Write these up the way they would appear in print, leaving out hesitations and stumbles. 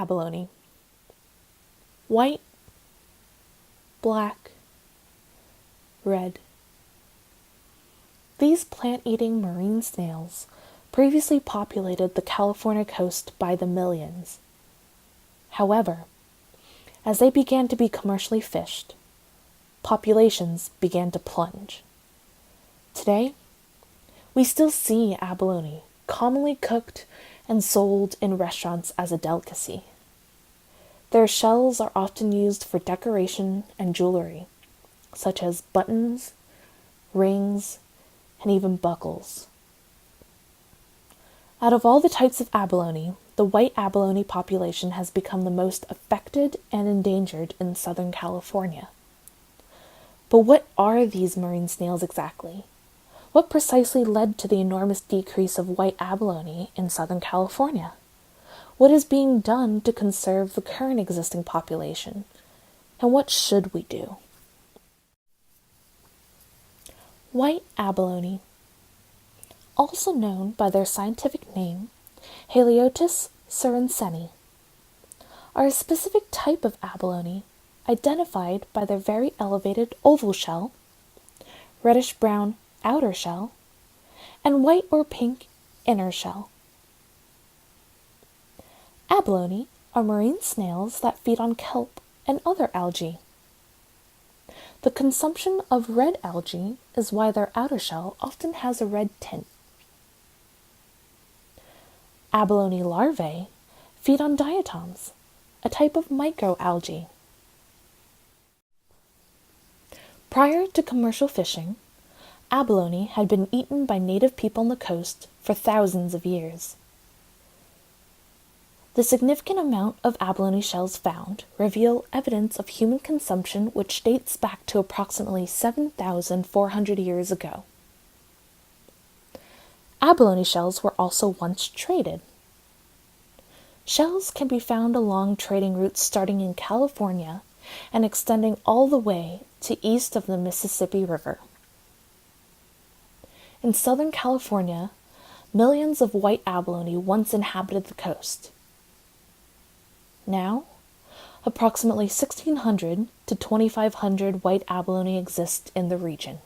abalone. White, black, red. These plant-eating marine snails previously populated the California coast by the millions. However, as they began to be commercially fished, populations began to plunge. Today, we still see abalone commonly cooked and sold in restaurants as a delicacy. Their shells are often used for decoration and jewelry, such as buttons, rings, and even buckles. Out of all the types of abalone, the white abalone population has become the most affected and endangered in Southern California. But what are these marine snails exactly? What precisely led to the enormous decrease of white abalone in Southern California? What is being done to conserve the current existing population? And what should we do? White abalone, also known by their scientific name, Haliotis cerenseni, are a specific type of abalone identified by their very elevated oval shell, reddish-brown outer shell, and white or pink inner shell. Abalone are marine snails that feed on kelp and other algae. The consumption of red algae is why their outer shell often has a red tint. Abalone larvae feed on diatoms, a type of microalgae. Prior to commercial fishing, abalone had been eaten by native people on the coast for thousands of years. The significant amount of abalone shells found reveal evidence of human consumption which dates back to approximately 7,400 years ago. Abalone shells were also once traded. Shells can be found along trading routes starting in California and extending all the way to east of the Mississippi River. In Southern California, millions of white abalone once inhabited the coast. Now, approximately 1,600 to 2,500 white abalone exist in the region.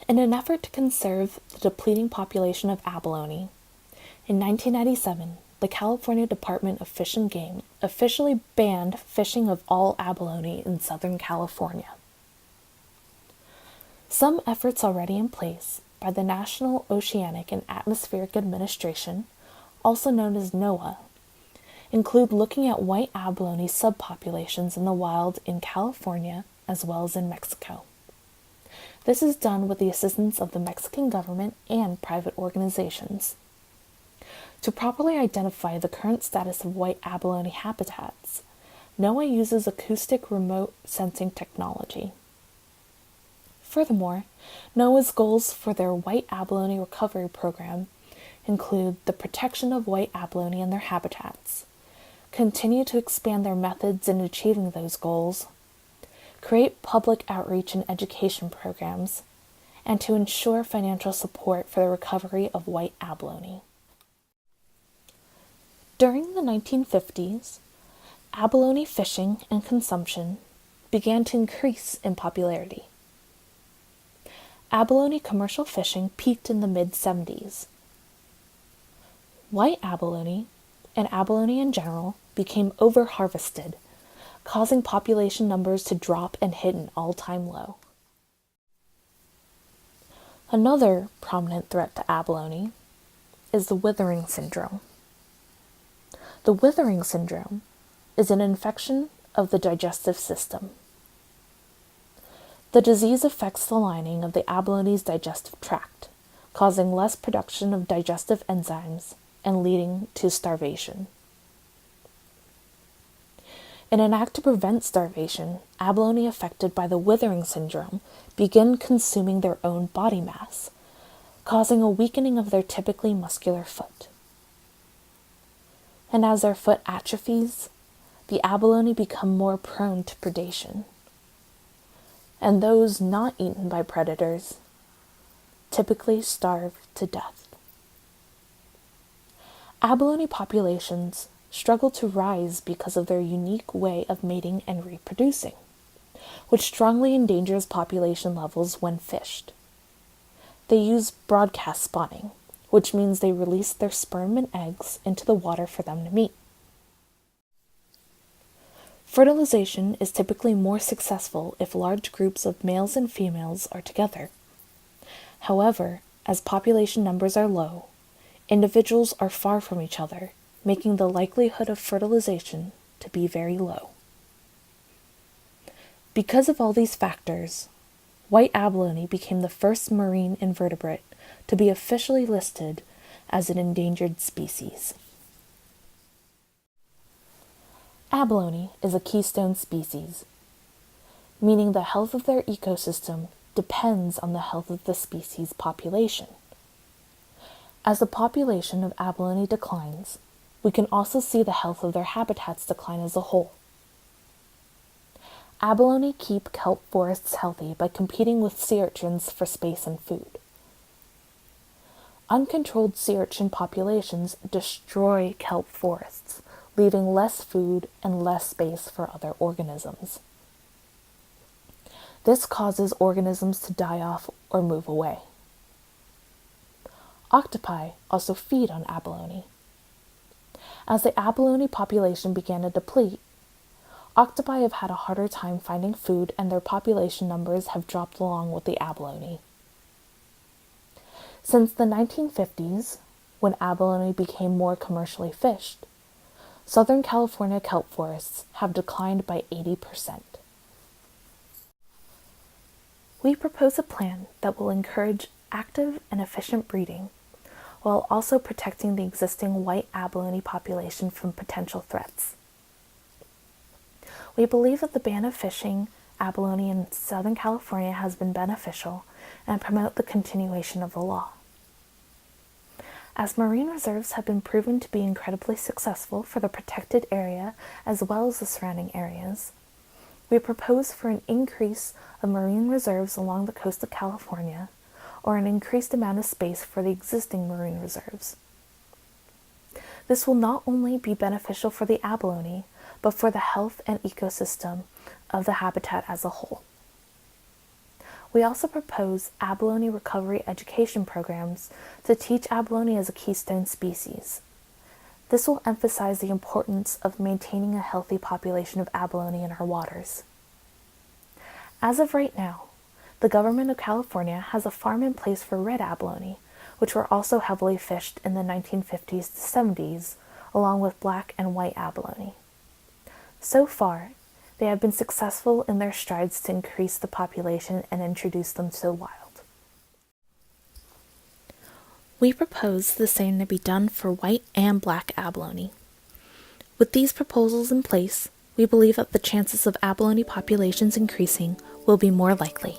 In an effort to conserve the depleting population of abalone, in 1997, the California Department of Fish and Game officially banned fishing of all abalone in Southern California. Some efforts already in place by the National Oceanic and Atmospheric Administration, also known as NOAA, include looking at white abalone subpopulations in the wild in California as well as in Mexico. This is done with the assistance of the Mexican government and private organizations. To properly identify the current status of white abalone habitats, NOAA uses acoustic remote sensing technology. Furthermore, NOAA's goals for their white abalone recovery program include the protection of white abalone and their habitats, continue to expand their methods in achieving those goals, create public outreach and education programs, and to ensure financial support for the recovery of white abalone. During the 1950s, abalone fishing and consumption began to increase in popularity. Abalone commercial fishing peaked in the mid-70s. White abalone, and abalone in general, became over-harvested, causing population numbers to drop and hit an all-time low. Another prominent threat to abalone is the withering syndrome. The withering syndrome is an infection of the digestive system. The disease affects the lining of the abalone's digestive tract, causing less production of digestive enzymes and leading to starvation. In an act to prevent starvation, abalone affected by the withering syndrome begin consuming their own body mass, causing a weakening of their typically muscular foot. And as their foot atrophies, the abalone become more prone to predation. And those not eaten by predators typically starve to death. Abalone populations struggle to rise because of their unique way of mating and reproducing, which strongly endangers population levels when fished. They use broadcast spawning, which means they release their sperm and eggs into the water for them to meet. Fertilization is typically more successful if large groups of males and females are together. However, as population numbers are low, individuals are far from each other, making the likelihood of fertilization to be very low. Because of all these factors, white abalone became the first marine invertebrate to be officially listed as an endangered species. Abalone is a keystone species, meaning the health of their ecosystem depends on the health of the species population. As the population of abalone declines, we can also see the health of their habitats decline as a whole. Abalone keep kelp forests healthy by competing with sea urchins for space and food. Uncontrolled sea urchin populations destroy kelp forests, leaving less food and less space for other organisms. This causes organisms to die off or move away. Octopi also feed on abalone. As the abalone population began to deplete, octopi have had a harder time finding food and their population numbers have dropped along with the abalone. Since the 1950s, when abalone became more commercially fished, Southern California kelp forests have declined by 80%. We propose a plan that will encourage active and efficient breeding, while also protecting the existing white abalone population from potential threats. We believe that the ban of fishing abalone in Southern California has been beneficial and promote the continuation of the law. As marine reserves have been proven to be incredibly successful for the protected area as well as the surrounding areas, we propose for an increase of marine reserves along the coast of California, or an increased amount of space for the existing marine reserves. This will not only be beneficial for the abalone, but for the health and ecosystem of the habitat as a whole. We also propose abalone recovery education programs to teach abalone as a keystone species. This will emphasize the importance of maintaining a healthy population of abalone in our waters. As of right now, the government of California has a farm in place for red abalone, which were also heavily fished in the 1950s to 70s, along with black and white abalone. So far, they have been successful in their strides to increase the population and introduce them to the wild. We propose the same to be done for white and black abalone. With these proposals in place, we believe that the chances of abalone populations increasing will be more likely.